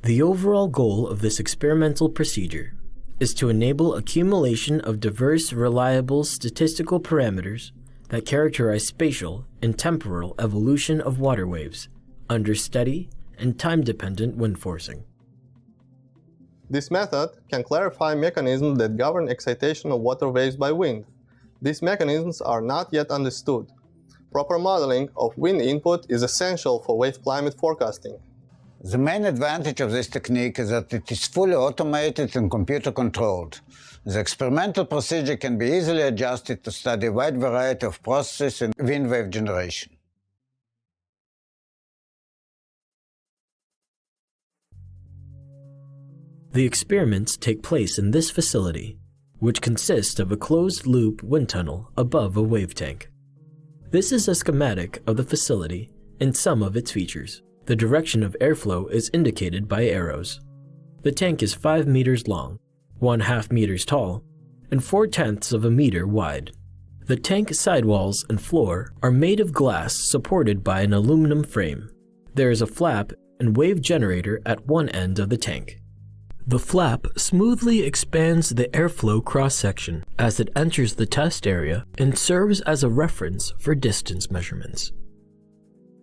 The overall goal of this experimental procedure is to enable accumulation of diverse, reliable statistical parameters that characterize spatial and temporal evolution of water waves under steady and time-dependent wind forcing. This method can clarify mechanisms that govern excitation of water waves by wind. These mechanisms are not yet understood. Proper modeling of wind input is essential for wave climate forecasting. The main advantage of this technique is that it is fully automated and computer-controlled. The experimental procedure can be easily adjusted to study a wide variety of processes in wind wave generation. The experiments take place in this facility, which consists of a closed-loop wind tunnel above a wave tank. This is a schematic of the facility and some of its features. The direction of airflow is indicated by arrows. The tank is 5 meters long, 1/2 meters tall, and 4/10 of a meter wide. The tank sidewalls and floor are made of glass supported by an aluminum frame. There is a flap and wave generator at one end of the tank. The flap smoothly expands the airflow cross-section as it enters the test area and serves as a reference for distance measurements.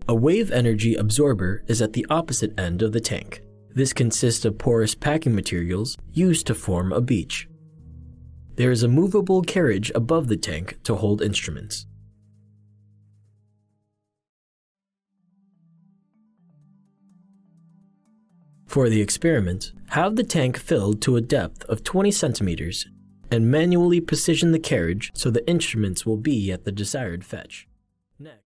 A wave energy absorber is at the opposite end of the tank. This consists of porous packing materials used to form a beach. There is a movable carriage above the tank to hold instruments. For the experiment, have the tank filled to a depth of 20 centimeters and manually position the carriage so the instruments will be at the desired fetch. Next.